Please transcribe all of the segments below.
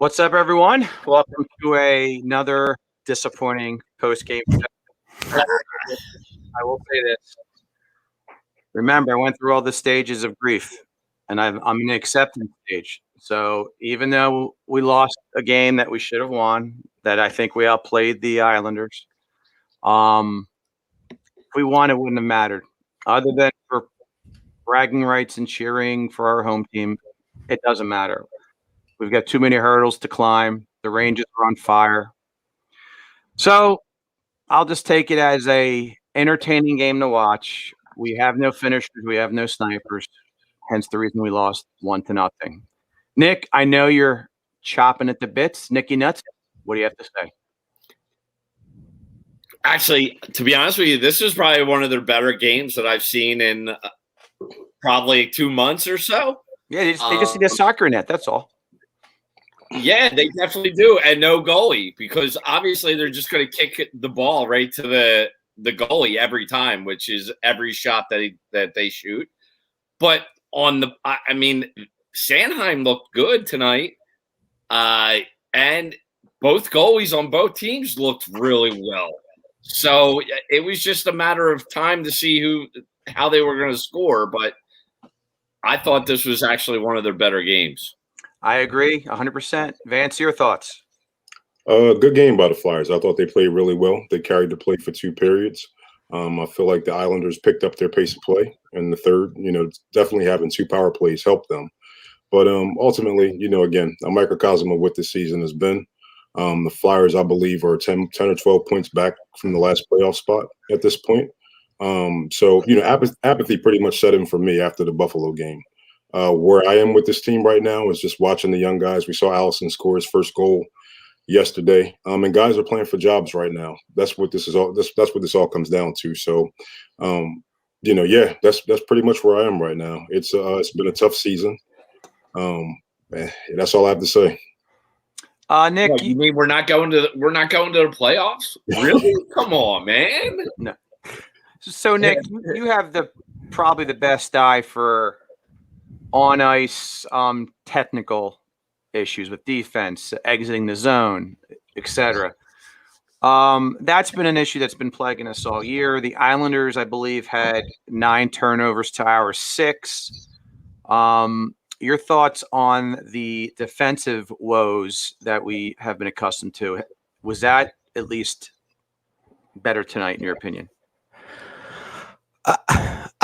What's up, everyone? Welcome to another disappointing post-game. I will say this. Remember, I went through all the stages of grief, and I'm in the acceptance stage. So even though we lost a game that we should have won, that I think we outplayed the Islanders, if we won, it wouldn't have mattered. Other than for bragging rights and cheering for our home team, it doesn't matter. We've got too many hurdles to climb. The Rangers are on fire. So I'll just take it as a entertaining game to watch. We have no finishers. We have no snipers. Hence the reason we lost 1-0. Nick, I know you're chopping at the bits. Nicky Nuts, what do you have to say? Actually, to be honest with you, this is probably one of their better games that I've seen in probably 2 months or so. Yeah, they just need a soccer net. That's all. Yeah, they definitely do, and no goalie, because obviously they're just going to kick the ball right to the goalie every time, which is every shot that they shoot. But Sanheim looked good tonight, and both goalies on both teams looked really well. So it was just a matter of time to see how they were going to score. But I thought this was actually one of their better games. I agree 100%. Vance, your thoughts? Good game by the Flyers. I thought they played really well. They carried the play for 2 periods. I feel like the Islanders picked up their pace of play in the third. Definitely having 2 power plays helped them. But ultimately, again, a microcosm of what this season has been. The Flyers, I believe, are 10 or 12 points back from the last playoff spot at this point. So apathy pretty much set in for me after the Buffalo game. Where I am with this team right now is just watching the young guys. We saw Allison score his first goal yesterday, and guys are playing for jobs right now. That's what this is all. That's what this all comes down to. So, that's pretty much where I am right now. It's been a tough season. That's all I have to say. Nick, you mean we're not going to the playoffs? Really? Come on, man. No. So Nick, you have probably the best eye for on ice technical issues with defense, exiting the zone, etc. That's been an issue that's been plaguing us all year. The Islanders, I believe, had 9 turnovers to our 6. Your thoughts on the defensive woes that we have been accustomed to? Was that at least better tonight, in your opinion?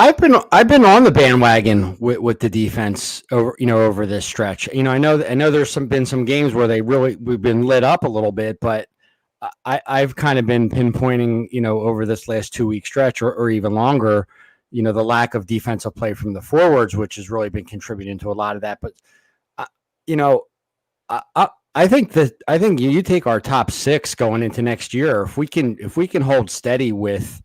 I've been on the bandwagon with the defense over this stretch. I know there's been some games where we've been lit up a little bit, but I've kind of been pinpointing over this last 2-week stretch or even longer, the lack of defensive play from the forwards, which has really been contributing to a lot of that. But I think you take our top 6 going into next year. If we can hold steady with.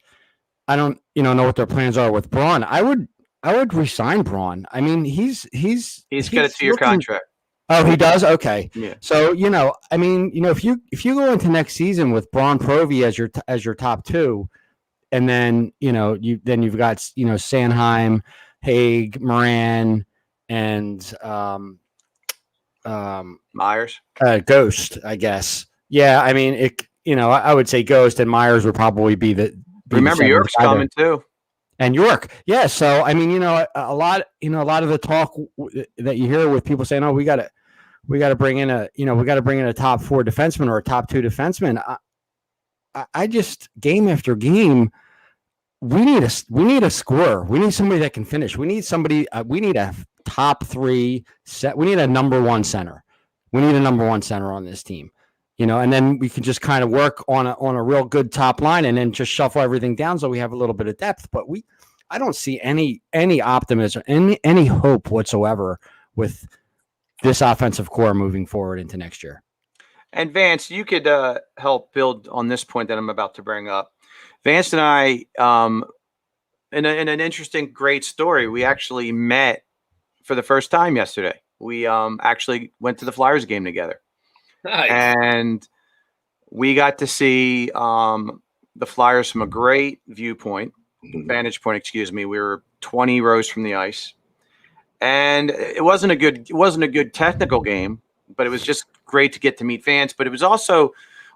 I don't, know what their plans are with Braun. I would resign Braun. I mean, he's got a 2-year contract. Oh, he does. Okay. Yeah. So if you go into next season with Braun, Provy as your top 2, and then you've got Sanheim, Haig, Moran, and Myers, Ghost, I guess. Yeah. I mean, I would say Ghost and Myers would probably be the. Remember, York's coming too, and York, yeah. So I mean, a lot of the talk that you hear with people saying, "Oh, we got to bring in a top 4 defenseman or a top 2 defenseman." I just game after game, we need a scorer. We need somebody that can finish. We need somebody. We need a top 3 set. We need a number 1 center. We need a number 1 center on this team. And then we can just kind of work on a real good top line and then just shuffle everything down so we have a little bit of depth. But I don't see any optimism, any hope whatsoever with this offensive core moving forward into next year. And Vance, you could help build on this point that I'm about to bring up. Vance and I, in an interesting, great story, we actually met for the first time yesterday. We actually went to the Flyers game together. Nice. And we got to see the Flyers from a great vantage point. Excuse me. We were 20 rows from the ice, and it wasn't a good technical game, but it was just great to get to meet Vance. But it was also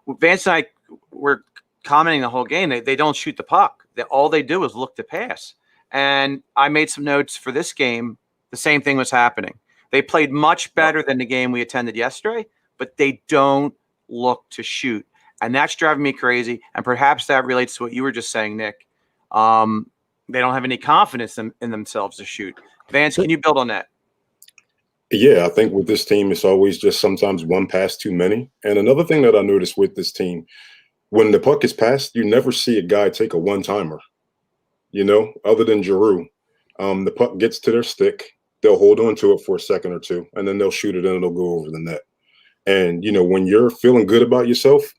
Vance and I were commenting the whole game. They don't shoot the puck. All they do is look to pass. And I made some notes for this game. The same thing was happening. They played much better than the game we attended yesterday, but they don't look to shoot. And that's driving me crazy. And perhaps that relates to what you were just saying, Nick. They don't have any confidence in themselves to shoot. Vance, can you build on that? Yeah, I think with this team, it's always just sometimes one pass too many. And another thing that I noticed with this team, when the puck is passed, you never see a guy take a one-timer, other than Giroux. The puck gets to their stick. They'll hold on to it for a second or two, and then they'll shoot it and it'll go over the net. And, when you're feeling good about yourself,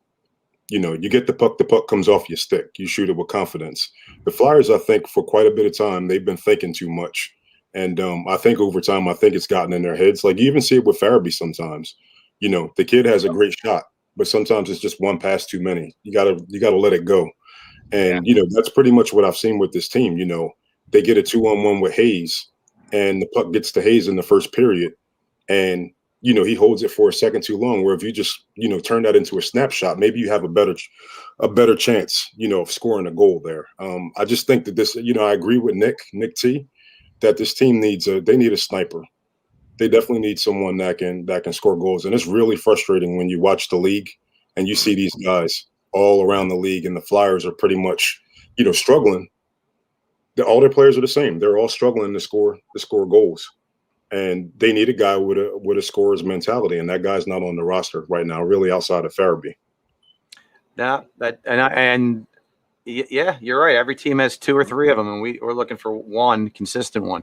you get the puck comes off your stick. You shoot it with confidence. The Flyers, I think, for quite a bit of time, they've been thinking too much. And I think over time, it's gotten in their heads. Like you even see it with Farabee sometimes. The kid has a great shot, but sometimes it's just one pass too many. You gotta let it go. And, that's pretty much what I've seen with this team. They get a 2-on-1 with Hayes, and the puck gets to Hayes in the first period. And, he holds it for a second too long, where if you just, turn that into a snapshot, maybe you have a better chance, of scoring a goal there. I just think that this, I agree with Nick T, that this team they need a sniper. They definitely need someone that can score goals. And it's really frustrating when you watch the league and you see these guys all around the league, and the Flyers are pretty much, struggling. All their players are the same. They're all struggling to score goals. And they need a guy with a scorer's mentality, and that guy's not on the roster right now, really, outside of Farabee. Yeah, yeah, you're right. Every team has 2 or 3 of them, and we're looking for one consistent one.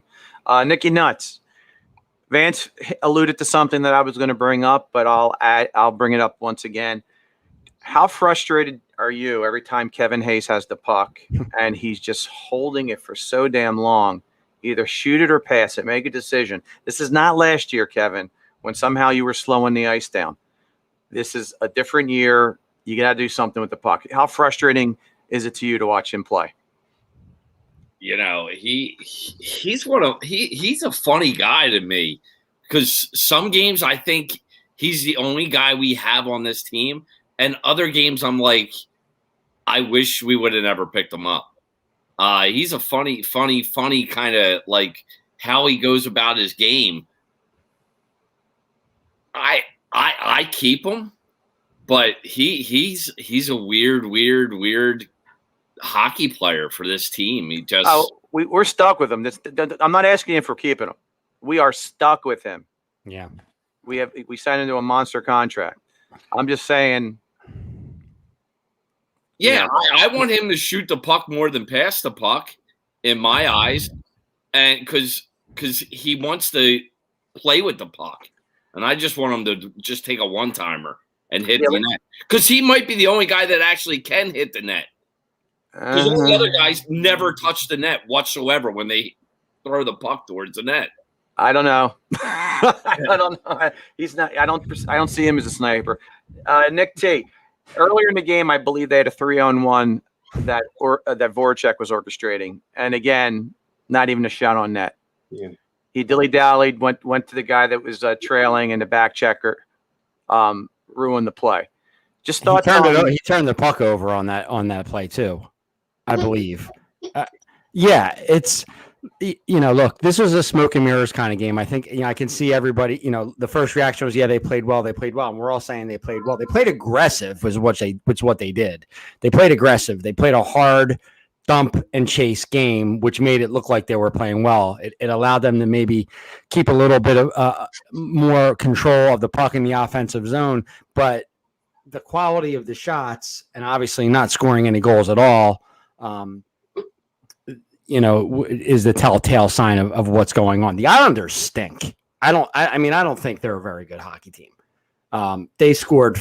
Nicky Nuts. Vance alluded to something that I was going to bring up, but I'll bring it up once again. How frustrated are you every time Kevin Hayes has the puck and he's just holding it for so damn long? Either shoot it or pass it. Make a decision. This is not last year, Kevin, when somehow you were slowing the ice down. This is a different year. You got to do something with the puck. How frustrating is it to you to watch him play? He's a funny guy to me, because some games I think he's the only guy we have on this team, and other games I'm like, I wish we would have never picked him up. He's a funny kind of, like, how he goes about his game. I keep him, but he's a weird hockey player for this team. He just we're stuck with him. I'm not asking him for keeping him. We are stuck with him. Yeah, we signed into a monster contract. I'm just saying. Yeah, I want him to shoot the puck more than pass the puck, in my eyes, and because he wants to play with the puck, and I just want him to just take a one-timer and hit the net, because he might be the only guy that actually can hit the net. Because all the other guys never touch the net whatsoever when they throw the puck towards the net. I don't know. I don't know. He's not. I don't see him as a sniper. Nick T. Earlier in the game, I believe they had a 3-on-1 that Voracek was orchestrating, and again, not even a shot on net. Yeah. He dilly-dallied, went to the guy that was trailing, and the back checker ruined the play. Just thought he turned the puck over on that play too, I believe. Yeah, it's. Look, this was a smoke and mirrors kind of game. I think, I can see everybody, the first reaction was, yeah, they played well. And we're all saying they played well. They played aggressive was what they did. They played aggressive. They played a hard dump and chase game, which made it look like they were playing well. It allowed them to maybe keep a little bit of more control of the puck in the offensive zone, but the quality of the shots, and obviously not scoring any goals at all, is the telltale sign of what's going on. The Islanders stink. I don't think they're a very good hockey team. They scored,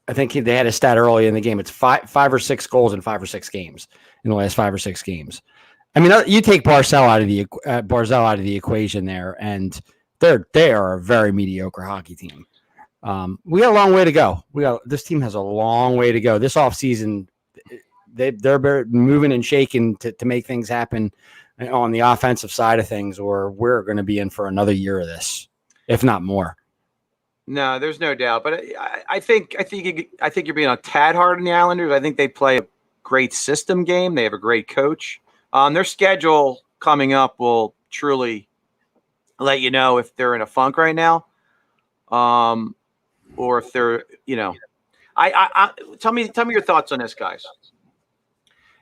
I think they had a stat early in the game. It's five or 6 goals in 5 or 6 games in the last 5 or 6 games. I mean, you take Barzal out of the equation there, and they are a very mediocre hockey team. We got a long way to go. This team has a long way to go. This offseason, they're moving and shaking to make things happen on the offensive side of things, or we're going to be in for another year of this, if not more. No, there's no doubt. But I think you're being a tad hard on the Islanders. I think they play a great system game. They have a great coach. Their schedule coming up will truly let you know if they're in a funk right now, or if they're, I tell me your thoughts on this, guys.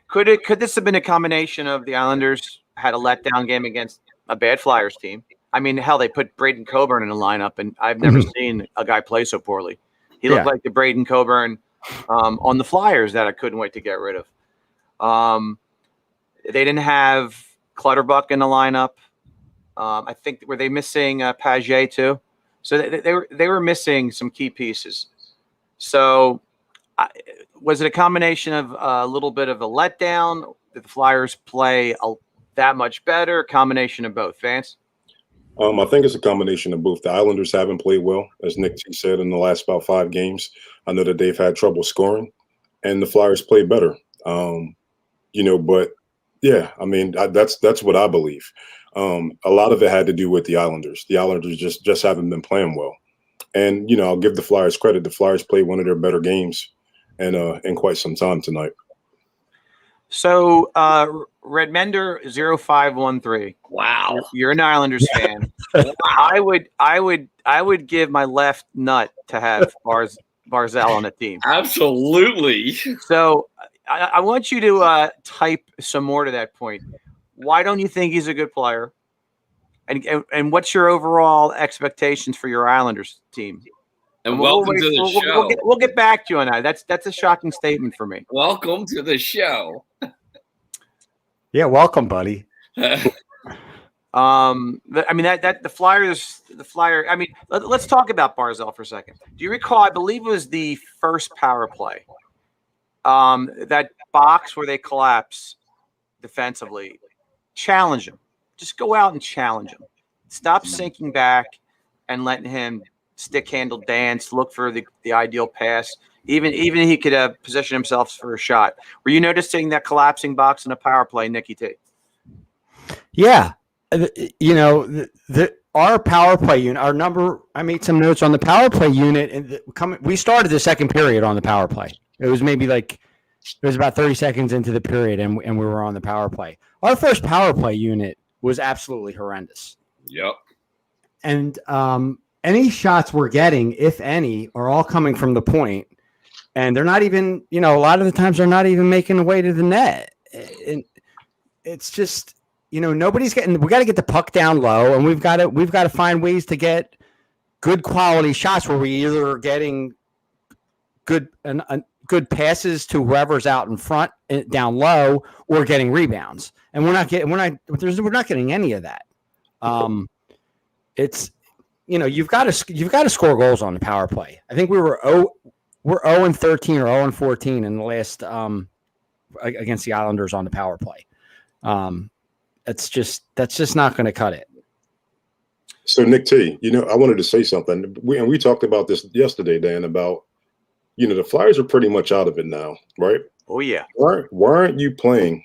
Could this have been a combination of the Islanders had a letdown game against a bad Flyers team? I mean, hell, they put Braden Coburn in the lineup, and I've never seen a guy play so poorly. He looked like the Braden Coburn on the Flyers that I couldn't wait to get rid of. They didn't have Clutterbuck in the lineup. I think were they missing Paget too? So they were missing some key pieces. So was it a combination of a little bit of a letdown? Did the Flyers play that much better? A combination of both, Vance? I think it's a combination of both. The Islanders haven't played well, as Nick T said, in the last about 5 games. I know that they've had trouble scoring, and the Flyers played better. But yeah, I mean, that's what I believe. A lot of it had to do with the Islanders. The Islanders just haven't been playing well. And, I'll give the Flyers credit. The Flyers played one of their better games in quite some time tonight. So, Redmender 0513. Wow, you're an Islanders fan. I would give my left nut to have Barzal on the team. Absolutely. So, I want you to type some more to that point. Why don't you think he's a good player? And what's your overall expectations for your Islanders team? And welcome to the show. We'll get back to you on that. That's a shocking statement for me. Welcome to the show. Yeah, welcome, buddy. I mean that the Flyer. I mean, let's talk about Barzal for a second. Do you recall? I believe it was the first power play. That box where they collapse defensively. Challenge him. Just go out and challenge him. Stop sinking back and letting him stick handle dance. Look for the ideal pass. Even he could position himself for a shot. Were you noticing that collapsing box in a power play, Nicky T? Yeah, our power play unit, our number. I made some notes on the power play unit, and we started the second period on the power play. It was maybe it was about 30 seconds into the period, and we were on the power play. Our first power play unit was absolutely horrendous. Yep. And any shots we're getting, if any, are all coming from the point. And they're not even, a lot of the times they're not even making their way to the net. And it's just, nobody's getting. We got to get the puck down low, and we've got to find ways to get good quality shots where we either are getting good passes to whoever's out in front down low, or getting rebounds. And we're not getting any of that. It's you've got to score goals on the power play. I think we're 0-13 or 0-14 in the last against the Islanders on the power play. That's just not going to cut it. So Nick T, I wanted to say something. We talked about this yesterday, Dan, about the Flyers are pretty much out of it now, right? Oh yeah. Why aren't you playing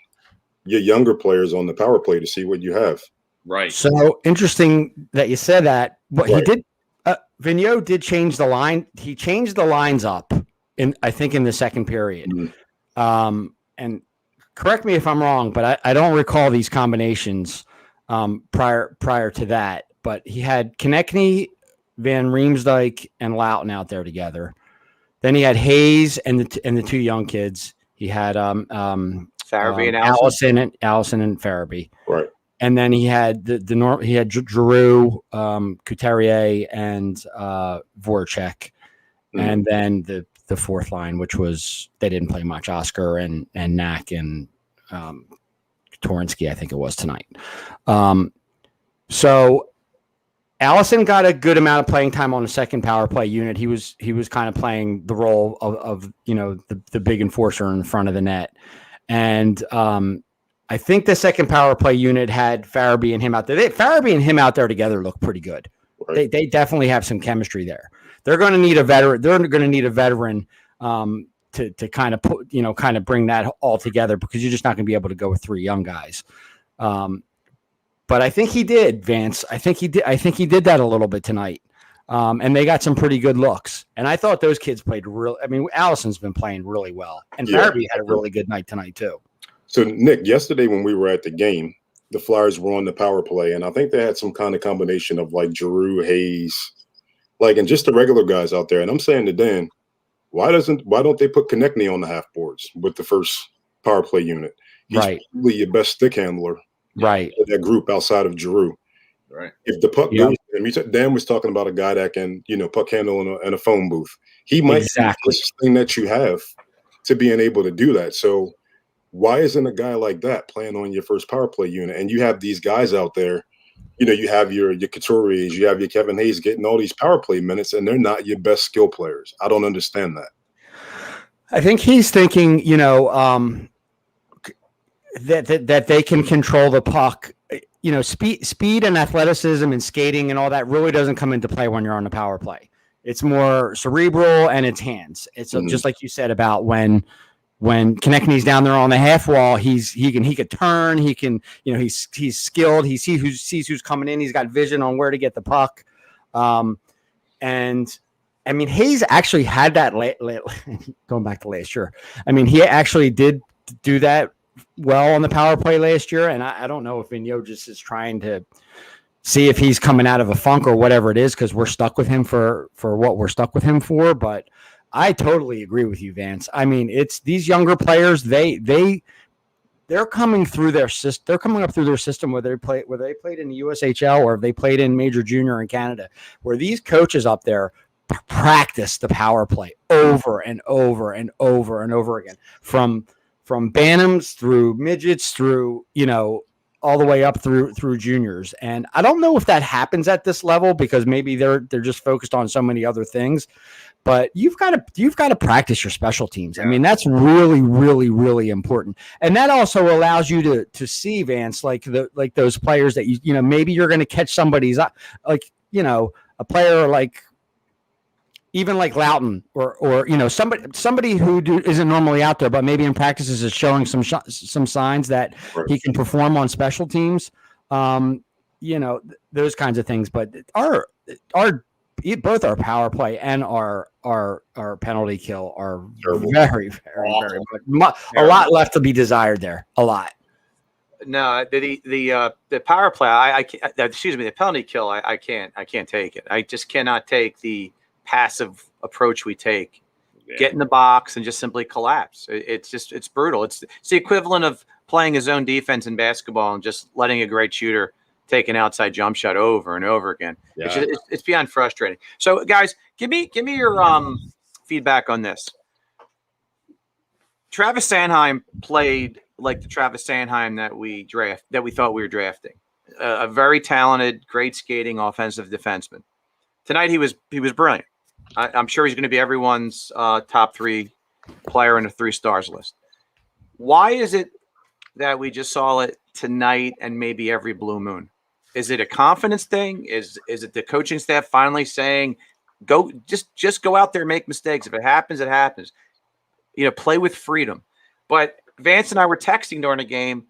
your younger players on the power play to see what you have? Right. So interesting that you said that. But right. He did. Vigneault did change the line. He changed the lines up in the second period. Mm-hmm. And correct me if I'm wrong, but I don't recall these combinations prior to that. But he had Konechny, Van Riemsdyk, and Loughton out there together. Then he had Hayes and the two young kids. He had Farabee and Allison and Farabee. Right. And then he had he had Giroux, Couturier, and Voracek, and then the fourth line, which was they didn't play much. Oscar and Knack and Torensky, I think it was tonight. So Allison got a good amount of playing time on the second power play unit. He was kind of playing the role of the big enforcer in front of the net, and I think the second power play unit had Farabee and him out there. Farabee and him out there together look pretty good. Right. They definitely have some chemistry there. They're going to need a veteran. They're going to need a veteran to kind of put, kind of bring that all together, because you're just not going to be able to go with 3 young guys. But I think he did, Vance. I think he did that a little bit tonight. And they got some pretty good looks. And I thought those kids played Allison's been playing really well. And Farabee had a really good night tonight too. So, Nick, yesterday when we were at the game, the Flyers were on the power play, and I think they had some kind of combination of like Giroux, Hayes, and just the regular guys out there. And I'm saying to Dan, why don't they put Konechny on the half boards with the first power play unit? He's probably your best stick handler, right? That group outside of Giroux. Right. If the puck goes, Dan was talking about a guy that can, puck handle in a phone booth. He might be the closest thing that you have to being able to do that. So why isn't a guy like that playing on your first power play unit? And you have these guys out there, you have your Couturiers, you have your Kevin Hayes getting all these power play minutes, and they're not your best skill players. I don't understand that. I think he's thinking, that they can control the puck. Speed and athleticism and skating and all that really doesn't come into play when you're on the power play. It's more cerebral and it's hands. It's just like you said about when Konechny's down there on the half wall, he could turn, he can, he's skilled, he sees who's coming in, he's got vision on where to get the puck. And I mean, Hayes actually had that going back to last year. I mean, he actually did do that well on the power play last year. And I don't know if Vigneault just is trying to see if he's coming out of a funk or whatever it is, because we're stuck with him for what we're stuck with him for. But I totally agree with you, Vance. I mean, it's these younger players, they're coming through their system. They're coming up through their system whether they played in the USHL or if they played in Major Junior in Canada, where these coaches up there practice the power play over and over and over and over again, from Bantams through midgets through, all the way up through juniors. And I don't know if that happens at this level because maybe they're just focused on so many other things. But you've got to practice your special teams. I mean, that's really, really, really important. And that also allows you to see, Vance, like those players that maybe you're going to catch somebody's a player like even like Loughton or somebody who isn't normally out there, but maybe in practices is showing some signs that he can perform on special teams. Those kinds of things. But both our power play and our penalty kill are very, very, very much a lot left to be desired there. A lot. No, the power play. The penalty kill. I can't take it. I just cannot take the passive approach we take. Get in the box and just simply collapse. It's brutal. It's the equivalent of playing his own defense in basketball and just letting a great shooter take an outside jump shot over and over again. Yeah. It's beyond frustrating. So, guys, give me your feedback on this. Travis Sanheim played like the Travis Sanheim that we thought we were drafting. A very talented, great skating offensive defenseman. Tonight he was brilliant. I'm sure he's going to be everyone's top 3 player in the 3 stars list. Why is it that we just saw it tonight and maybe every blue moon? Is it a confidence thing? Is it the coaching staff finally saying, "Go, just go out there and make mistakes. If it happens, it happens. Play with freedom." But Vance and I were texting during the game.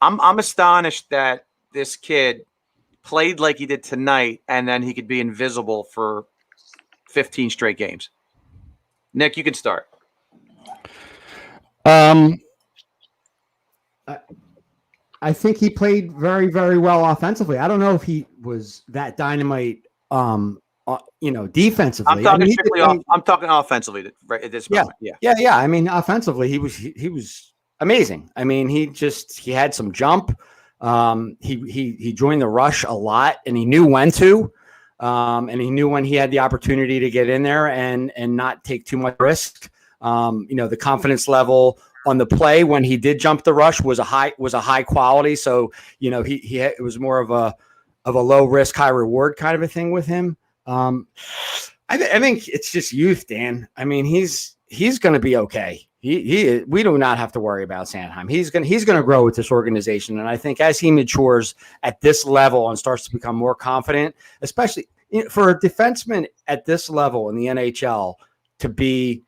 I'm astonished that this kid played like he did tonight, and then he could be invisible for 15 straight games. Nick, you can start. I think he played very, very well offensively. I don't know if he was that dynamite, defensively. I'm talking offensively right at this moment. Yeah. I mean, offensively, he was amazing. I mean, he had some jump. He joined the rush a lot, and he knew when to. And he knew when he had the opportunity to get in there and not take too much risk. The confidence level on the play when he did jump the rush was a high quality. So, it was more of a low risk, high reward kind of a thing with him. I think it's just youth, Dan. I mean, he's going to be okay. We do not have to worry about Sanheim. He's going to grow with this organization. And I think as he matures at this level and starts to become more confident, especially for a defenseman at this level in the NHL to be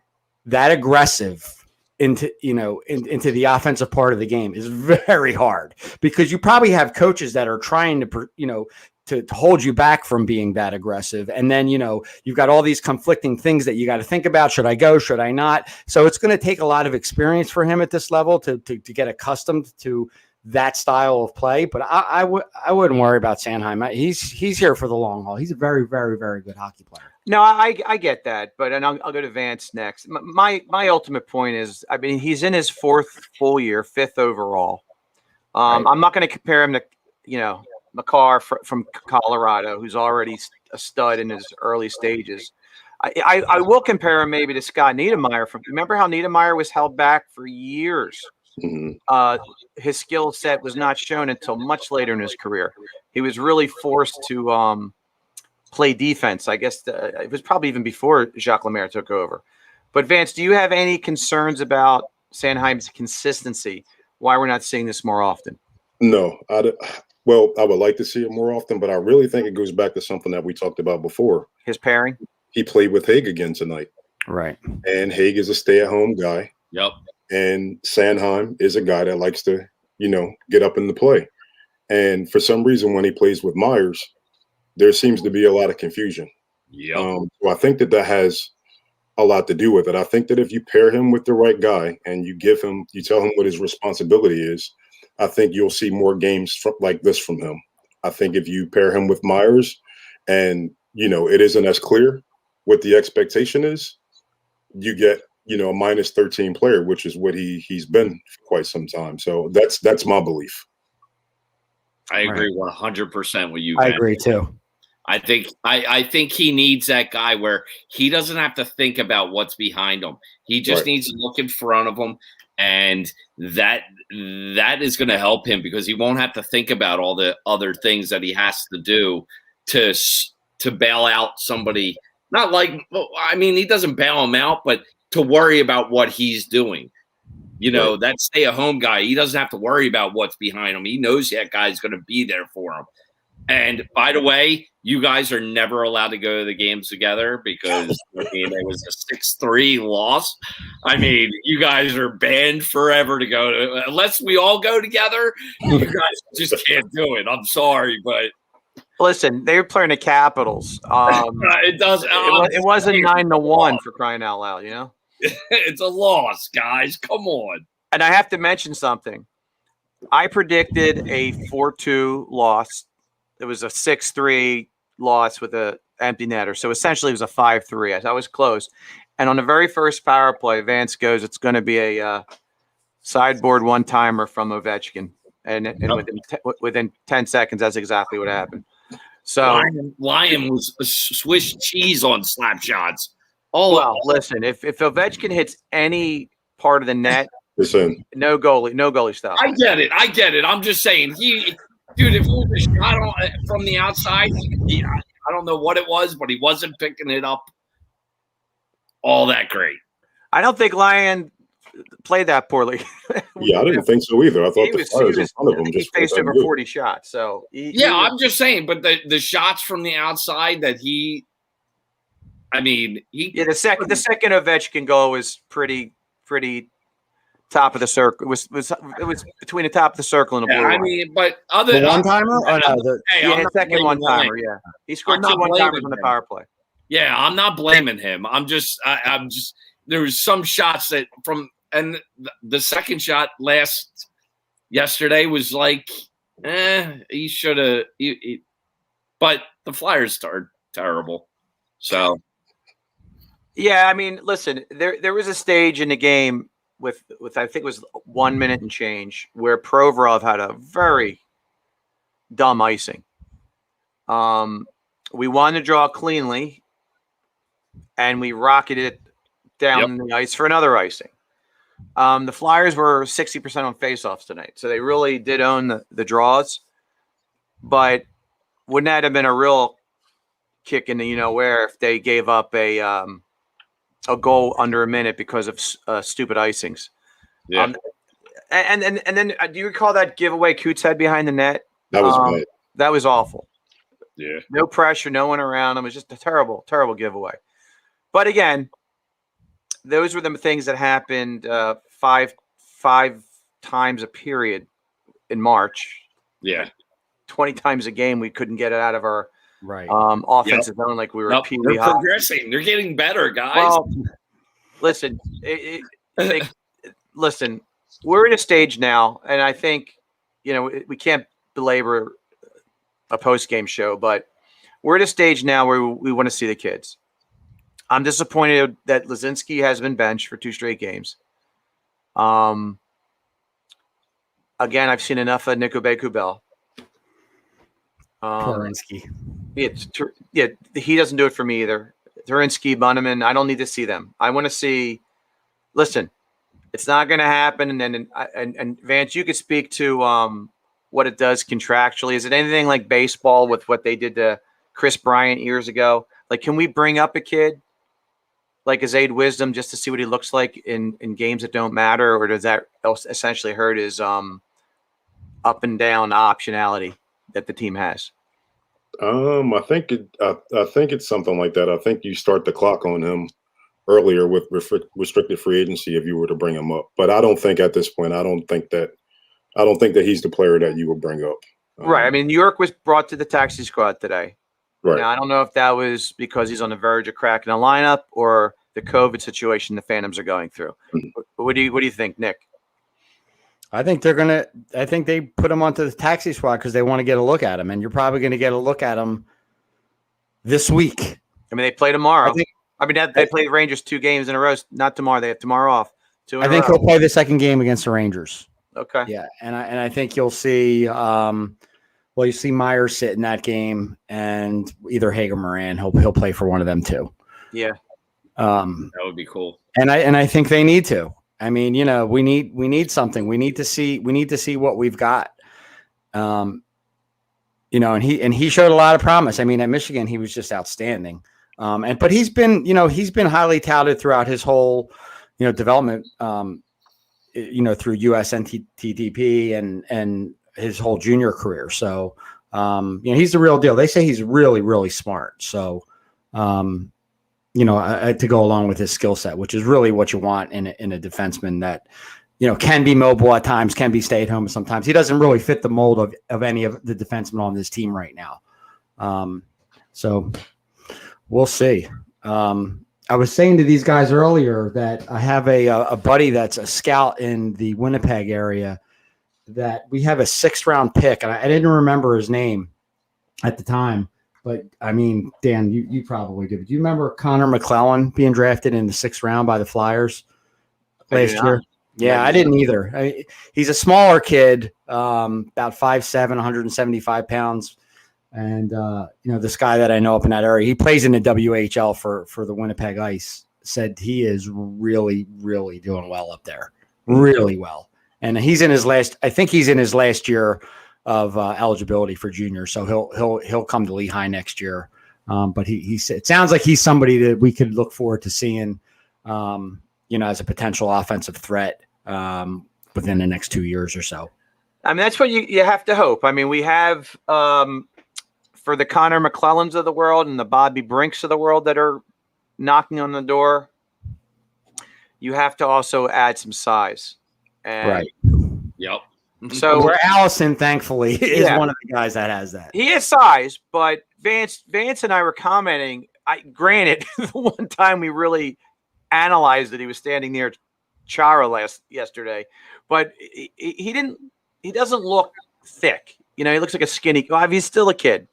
that aggressive into the offensive part of the game is very hard, because you probably have coaches that are trying to, to hold you back from being that aggressive. And then, you've got all these conflicting things that you got to think about. Should I go? Should I not? So it's going to take a lot of experience for him at this level to get accustomed to that style of play. But I wouldn't worry about Sanheim. He's here for the long haul. He's a very, very, very good hockey player. No, I get that, but I'll go to Vance next. My ultimate point is, I mean, he's in his 4th full year, 5th overall. Right. I'm not going to compare him to, McCarr from Colorado, who's already a stud in his early stages. I will compare him maybe to Scott Niedermayer. Remember how Niedermayer was held back for years? Mm-hmm. His skill set was not shown until much later in his career. He was really forced to play defense. I guess it was probably even before Jacques Lemaire took over. But Vance, do you have any concerns about Sanheim's consistency? Why we're not seeing this more often? No, well, I would like to see it more often, but I really think it goes back to something that we talked about before. His pairing. He played with Haig again tonight. Right. And Haig is a stay-at-home guy. Yep. And Sanheim is a guy that likes to, get up in the play. And for some reason, when he plays with Myers, there seems to be a lot of confusion. Yep. So I think that has a lot to do with it. I think that if you pair him with the right guy and you tell him what his responsibility is, I think you'll see more games like this from him. I think if you pair him with Myers and, it isn't as clear what the expectation is, you get, a -13 player, which is what he's been for quite some time. So that's my belief. I agree 100% with you. I Vance. agree too. I think he needs that guy where he doesn't have to think about what's behind him. He just needs to look in front of him, and that is going to help him because he won't have to think about all the other things that he has to do to bail out somebody. Not like, he doesn't bail him out, but to worry about what he's doing. That stay-at-home guy, he doesn't have to worry about what's behind him. He knows that guy's going to be there for him. And by the way, you guys are never allowed to go to the games together because it was a 6-3 loss. You guys are banned forever to go to, unless we all go together. You guys just can't do it. I'm sorry, but listen, they were playing the Capitals. It does. It wasn't 9-1 for crying out loud, It's a loss, guys. Come on. And I have to mention something. I predicted a 4-2 loss. It was a 6-3 loss with an empty netter. So essentially it was a 5-3. I was close. And on the very first power play, Vance goes, it's going to be a sideboard one-timer from Ovechkin. And within 10 seconds, that's exactly what happened. So Lion was a Swiss cheese on slap shots. Oh, well, listen, if Ovechkin hits any part of the net, no goalie stop. I get it. I'm just saying, dude, if it was a shot from the outside, I don't know what it was, but he wasn't picking it up all that great. I don't think Lion played that poorly. Yeah, I didn't think so either. I thought the Flyers in front of him just faced over 40 shots. So I'm just saying, but the shots from the outside that the second Ovechkin goal was pretty top of the circle. It was between the top of the circle and the blue. But other one timer, the second one timer. Yeah, he scored 2 one-timers on the power play. Yeah, I'm not blaming him. I'm just there was some shots that and the second shot yesterday was like, he should have. But the Flyers are terrible, so. Yeah, listen, there was a stage in the game with I think it was 1 minute and change where Provorov had a very dumb icing. We wanted to draw cleanly, and we rocketed it down the ice for another icing. The Flyers were 60% on faceoffs tonight, so they really did own the draws. But wouldn't that have been a real kick in the where if they gave up a goal under a minute because of stupid icings? Yeah. And then do you recall that giveaway Coots had behind the net? That was bad. That was awful. Yeah. No pressure, no one around him. It was just a terrible, terrible giveaway. But again, those were the things that happened five times a period in March. Yeah. 20 times a game we couldn't get it out of our Right. offensive zone like we were Nope, Pee they're Wee hockey. progressing. They're getting better, guys. Well, listen, listen, we're at a stage now, and I think, we can't belabor a post-game show, but we're at a stage now where we want to see the kids. I'm disappointed that Laczynski has been benched for 2 straight games. Again, I've seen enough of Nicobay Kubel. Turinsky. Yeah, he doesn't do it for me either. Turinsky, Bunneman, I don't need to see them. I want to see. Listen, it's not going to happen. And Vance, you could speak to what it does contractually. Is it anything like baseball with what they did to Chris Bryant years ago? Like, can we bring up a kid like his Aid Wisdom just to see what he looks like in games that don't matter, or does that essentially hurt his up and down optionality that the team has? I think it's something like that. I think you start the clock on him earlier with restricted free agency if you were to bring him up. But I don't think at this point, I don't think that he's the player that you would bring up. Right. I mean, New York was brought to the taxi squad today. Right. Now, I don't know if that was because he's on the verge of cracking a lineup or the COVID situation the Phantoms are going through. What do you think, Nick? I think they put him onto the taxi squad because they want to get a look at him, and you're probably going to get a look at him this week. I mean, they play tomorrow. They play the Rangers 2 games in a row. Not tomorrow. They have tomorrow off. I think he'll play the second game against the Rangers. Okay. Yeah, and I think you'll see. You see Myers sit in that game, and either Haig or Moran, he'll play for one of them too. Yeah. That would be cool. And I think they need to. I mean, we need something. We need to see what we've got. And he showed a lot of promise. I mean, at Michigan, he was just outstanding. But he's been highly touted throughout his whole, development, through USNTTP and his whole junior career. So, he's the real deal. They say he's really, really smart. So, to go along with his skill set, which is really what you want in a defenseman that, can be mobile at times, can be stay at home sometimes. He doesn't really fit the mold of any of the defensemen on this team right now. So we'll see. I was saying to these guys earlier that I have a buddy that's a scout in the Winnipeg area that we have a 6th round pick, and I didn't remember his name at the time. But, I mean, Dan, you probably do. But do you remember Connor McClellan being drafted in the 6th round by the Flyers last year? Yeah, I didn't either. He's a smaller kid, about 5'7", 175 pounds. And, this guy that I know up in that area, he plays in the WHL for the Winnipeg Ice, said he is really, really doing well up there. Really well. And he's in his last year of eligibility for junior, so he'll come to Lehigh next year. But it sounds like he's somebody that we could look forward to seeing, as a potential offensive threat within the next 2 years or so. I mean, that's what you have to hope. I mean, we have for the Connor McClellans of the world and the Bobby Brinks of the world that are knocking on the door. You have to also add some size. And right. Yep. So where Allison, thankfully, is one of the guys that has that. He has size, but Vance and I were commenting. Granted, the one time we really analyzed that he was standing near Chara yesterday, but he doesn't look thick. He looks like a skinny. Well, he's still a kid,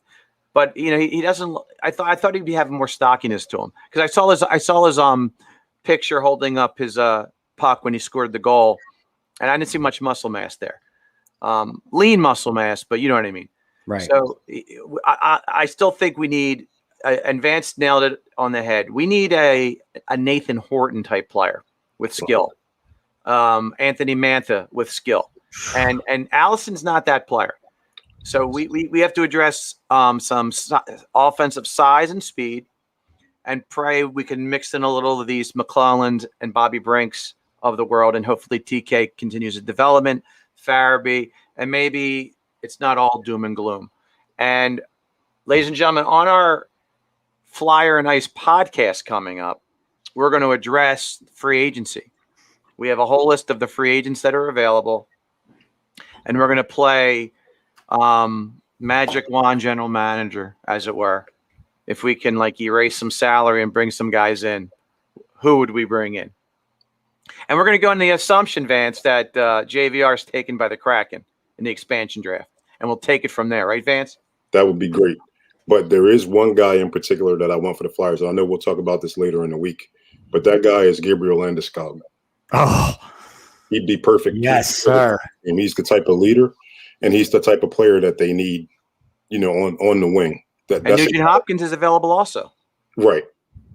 but he doesn't. I thought he'd be having more stockiness to him because I saw his picture holding up his puck when he scored the goal, and I didn't see much muscle mass there. Lean muscle mass, but you know what I mean. Right. So I still think we need, and Vance nailed it on the head. We need a Nathan Horton type player with skill. Anthony Mantha with skill, and Allison's not that player. So we have to address some offensive size and speed, and pray we can mix in a little of these McClelland and Bobby Brinks of the world, and hopefully TK continues the development. Farabee, and maybe it's not all doom and gloom. And ladies and gentlemen, on our Flyer and Ice podcast coming up, we're going to address free agency. We have a whole list of the free agents that are available, and we're going to play magic wand general manager, as it were, if we can like erase some salary and bring some guys in, who would we bring in? And we're going to go on the assumption, Vance, that JVR is taken by the Kraken in the expansion draft, and we'll take it from there, right, Vance? That would be great. But there is one guy in particular that I want for the Flyers. I know we'll talk about this later in the week, but that guy is Gabriel Landeskog. Oh, he'd be perfect. Yes, sir. And he's the type of leader, and he's the type of player that they need, on the wing. And Nugent Hopkins is available also. Right.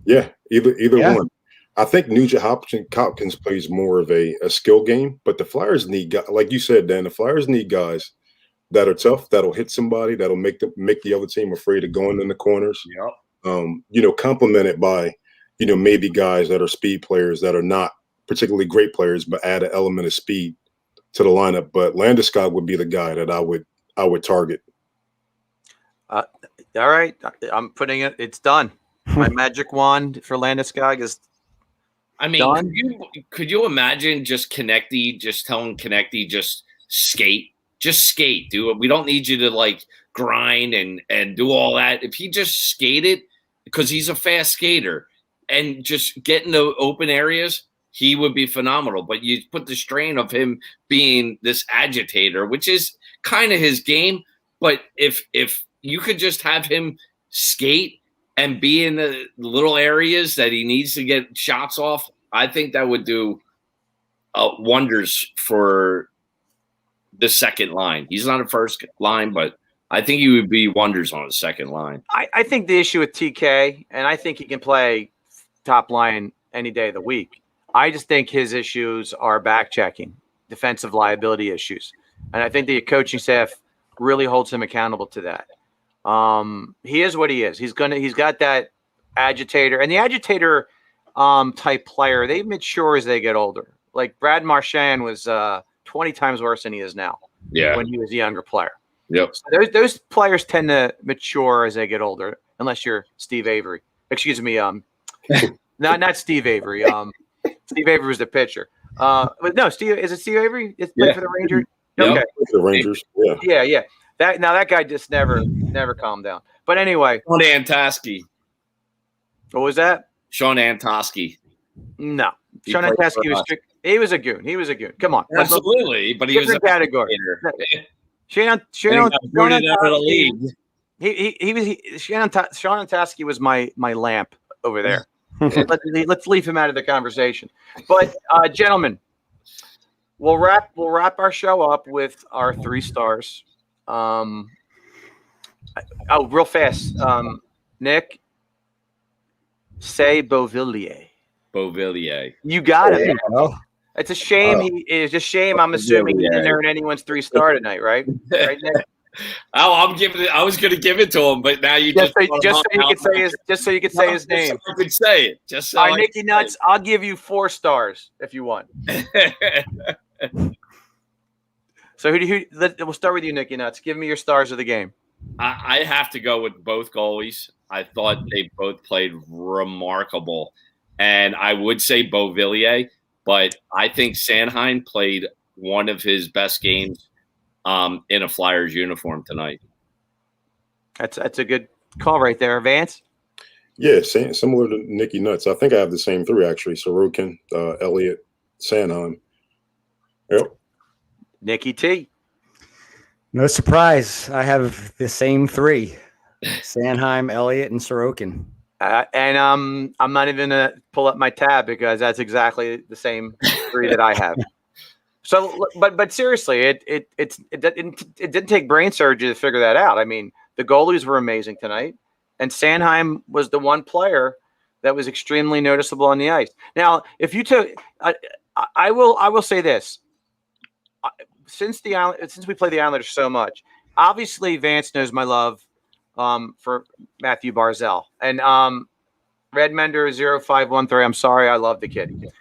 Yeah. Either one. I think Nugent Hopkins plays more of a skill game, but the Flyers need guys, like you said, Dan. The Flyers need guys that are tough, that'll hit somebody, that'll make the other team afraid of going in the corners. Yep. Complemented by, maybe guys that are speed players that are not particularly great players, but add an element of speed to the lineup. But Landeskog would be the guy that I would target. All right, I'm putting it. It's done. My magic wand for Landeskog is. I mean, could you imagine just Konechny, just telling Konechny, just skate, dude. We don't need you to like grind and do all that. If he just skated, because he's a fast skater, and just get in the open areas, he would be phenomenal. But you put the strain of him being this agitator, which is kind of his game. But if you could just have him skate and be in the little areas that he needs to get shots off, I think that would do wonders for the second line. He's not a first line, but I think he would be wonders on the second line. I think the issue with TK, and I think he can play top line any day of the week. I just think his issues are back checking, defensive liability issues. And I think the coaching staff really holds him accountable to that. He is what he is. He's got that agitator, and the agitator type player, they mature as they get older. Like Brad Marchand was 20 times worse than he is now. Yeah. When he was a younger player. Yep. So those players tend to mature as they get older, unless you're Steve Avery. Excuse me. Not Steve Avery. Steve Avery was the pitcher. But no, is it Steve Avery? It's played for the Rangers. Yep. Okay. The Rangers. Yeah. Yeah. That guy just never calmed down. But anyway, Sean Antoski. What was that? Sean Antoski. No, Sean Antoski was strict. He was a goon. Come on, absolutely. But he was a category. Sean Antoski. Sean Antoski was my lamp over there. Let's leave him out of the conversation. But gentlemen, we'll wrap our show up with our 3 stars. Real fast. Nick, say Beauvillier. Beauvillier. You got it. Yeah. It's a shame. It's a shame. I'm assuming he didn't earn anyone's 3-star tonight, right? Right, Nick? I was going to give it to him, but now you just so you could say his name. I could say it. Just so. All right, Nicky Nuts. I'll give you 4 stars if you want. So we'll start with you, Nicky Nuts. Give me your stars of the game. I have to go with both goalies. I thought they both played remarkable, and I would say Beauvillier, but I think Sanheim played one of his best games in a Flyers uniform tonight. That's a good call right there, Vance. Yeah, similar to Nicky Nuts. I think I have the same 3 actually: Sorokin, Elliott, Sanheim. Yep. Nicky T. No surprise. I have the same 3: Sanheim, Elliott, and Sorokin. And I'm not even gonna pull up my tab because that's exactly the same 3 that I have. So, but seriously, it didn't take brain surgery to figure that out. I mean, the goalies were amazing tonight, and Sanheim was the one player that was extremely noticeable on the ice. Now, if you took, I will say this: since we play the Islanders so much, obviously Vance knows my love for Mathew Barzal, and Redmender 0513. I'm sorry, I love the kid,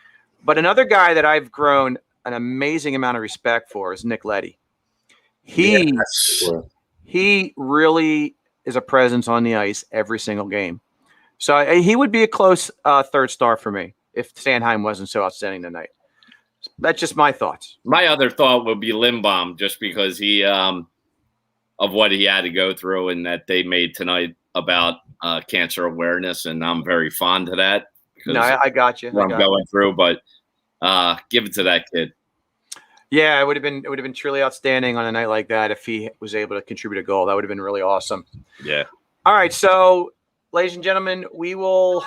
but another guy that I've grown an amazing amount of respect for is Nick Leddy. He really is a presence on the ice every single game. So he would be a close 3rd star for me if Sanheim wasn't so outstanding tonight. That's just my thoughts. My other thought would be Lindbaum, just because he of what he had to go through and that they made tonight about cancer awareness, and I'm very fond of that. No, I got you. What I'm going through, but give it to that kid. Yeah, it would have been truly outstanding on a night like that if he was able to contribute a goal. That would have been really awesome. Yeah. All right, so ladies and gentlemen, we will.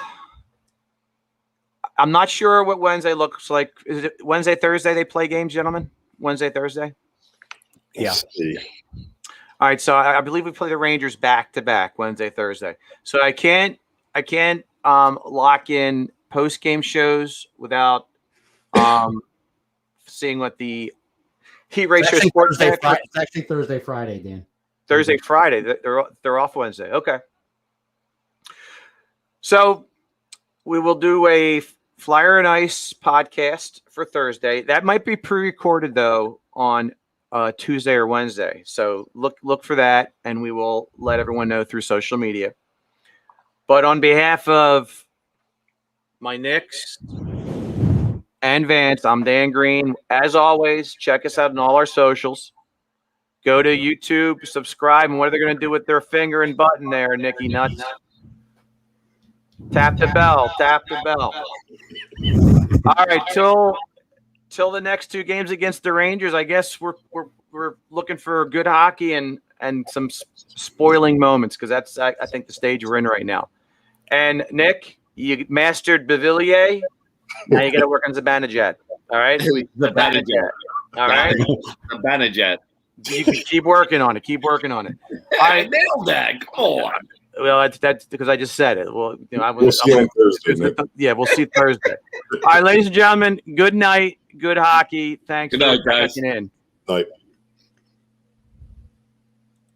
I'm not sure what Wednesday looks like. Is it Wednesday, Thursday they play games, gentlemen? Wednesday, Thursday? Yeah. All right, so I believe we play the Rangers back to back Wednesday, Thursday. So I can't lock in post game shows without seeing what the heat ratio sports. It's actually Thursday, Friday, Dan. Thursday, Friday. They're off Wednesday. Okay. So we will do a Flyer and Ice podcast for Thursday. That might be pre-recorded though on Tuesday or Wednesday. So look for that, and we will let everyone know through social media. But on behalf of my Knicks and Vance, I'm Dan Green. As always, check us out on all our socials. Go to YouTube, subscribe, and what are they going to do with their finger and button there, Nicky Nuts? Tap the bell. Tap the bell. All right, till the next two games against the Rangers, I guess we're looking for good hockey and some spoiling moments, because that's I think the stage we're in right now. And Nick, you mastered Beauvillier. Now you got to work on Zibanejad. All right, Zibanejad. All right, Zibanejad. You can keep working on it. Keep working on it. I nailed that. Come on. Well, that's because I just said it. Well, We'll see you on Thursday, Nick. Yeah, we'll see Thursday. All right, ladies and gentlemen, good night, good hockey. Thanks Good night, for guys. checking in. Night.